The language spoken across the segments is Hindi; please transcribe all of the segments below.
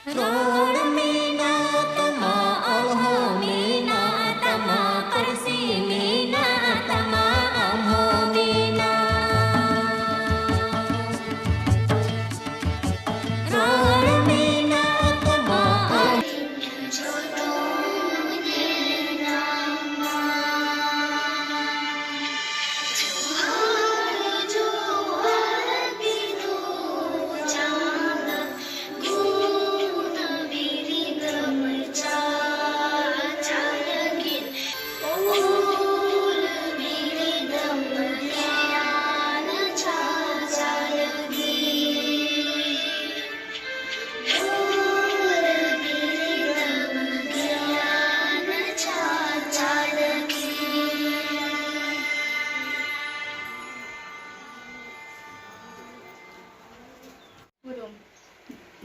रोड मीना तमा अल्हो मीना तमा करसी मीना तमा अम्हो मीना रोड मीना तमा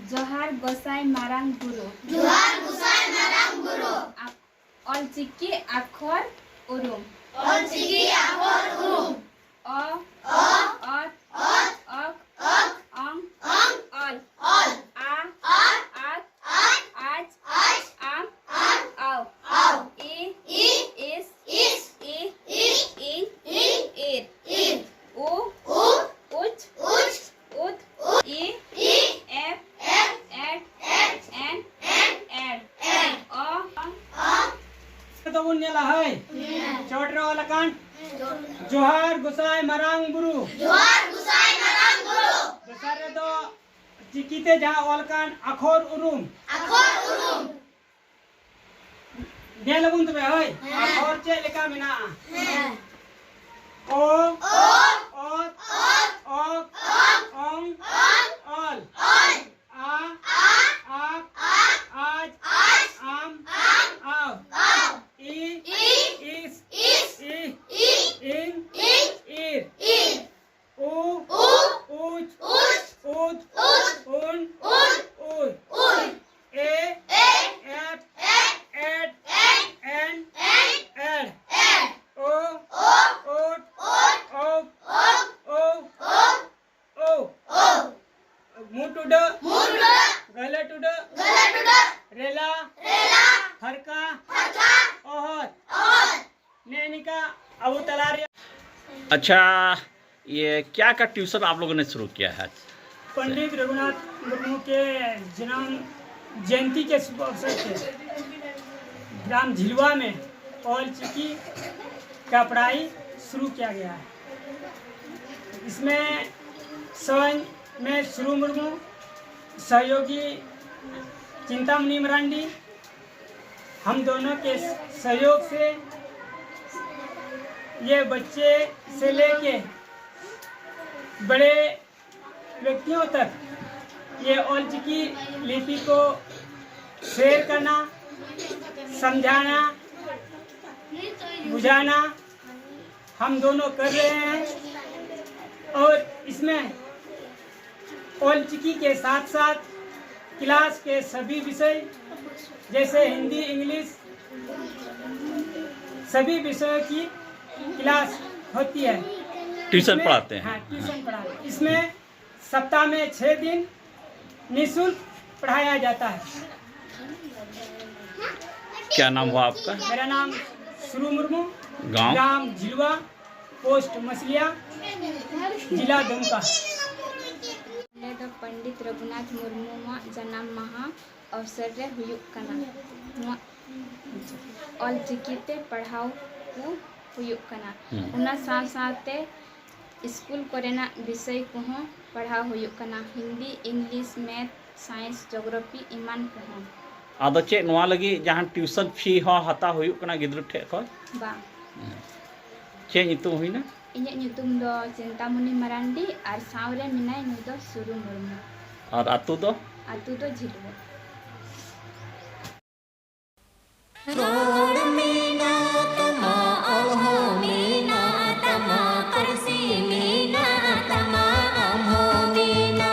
जोहार गोसाई मारांग गुरु ऑलचिकी आखर उरुम अ अत अक अंग अल आ आत आज आम आव ए इस ए एर ओ उच उत ए एफ एन एड तो बुन्नेला है चौटरा वाला कान जोहार गुसाई मरांग गुरु दसरे तो चिकीते जहाँ वालकान अखोर उरुम दे लगुन तो है अखोर चे लिखा मिना ओ ओंग ऑल आ आज आम आव ई इस इन ईर ओ उच उद उन उय ए एफ एड एन एड ओ ओट ओ मुटुड गलटुड रेला फरका ओहत नैनिका अबू तलारिया। अच्छा, ये क्या का ट्यूशन आप लोगों ने शुरू किया है? पंडित रघुनाथ मुर्मू के जन्म जयंती के शुभ अवसर से ग्राम झिलवा में औलचिकी का पढ़ाई शुरू किया गया है। इसमें स्वयं में शुरू मुर्मू, सहयोगी चिंतामणि मरांडी, हम दोनों के सहयोग से ये बच्चे से लेके बड़े व्यक्तियों तक ये औलचिकी लिपि को शेयर करना, समझाना, बुझाना हम दोनों कर रहे हैं। और इसमें औलचिकी के साथ साथ क्लास के सभी विषय जैसे हिंदी, इंग्लिश, सभी विषयों की क्लास होती है। ट्यूशन पढ़ाते हैं? हाँ, ट्यूशन पढ़ाते हैं। इसमें सप्ताह में 6 दिन निःशुल्क पढ़ाया जाता है। क्या नाम हुआ आपका? मेरा नाम शुरू मुर्मू, गांव? ग्राम झिलवा, पोस्ट मछलिया, जिला दुमका। ᱫᱚ पंडित रघुनाथ मुर्मू जन्म महा अवसर रे हुयुक कना ᱱᱚᱣᱟ ऑलचिकीते पढ़ाव को हुयुक कना उना साथ साथे स्कूल कोरेना विषय को पढ़ाव हुयुक कना Hindi, English, math, science, geography इमान को। आदो चे नोआ लगी जहां ट्यूशन फी हो हता हुयुक कना गिद्र ठे को बा चे नितु हुइना इᱧᱟᱹᱜ ᱧᱩᱛᱩᱢ ᱫᱚ चिंतामणि मरांडी और सावरे मिनाय नुई दो सुरु मुर्मू और आतु दो झिलवा। रोड मीना तमा अल्हो मीना तमा करसी मीना तमा अम्हो मीना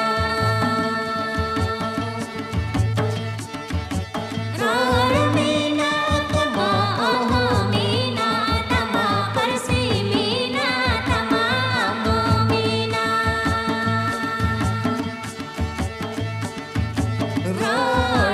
रोड मीना तमा अल्हो मीना तमा करसी मीना तमा अम्हो मीना रोड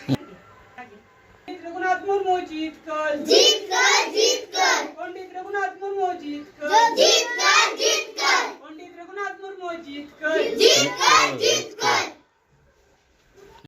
पंडित रघुनाथ मुर्मू जीत कर पंडित रघुनाथ मुर्मू जीत कर पंडित रघुनाथ मुर्मू जीत कर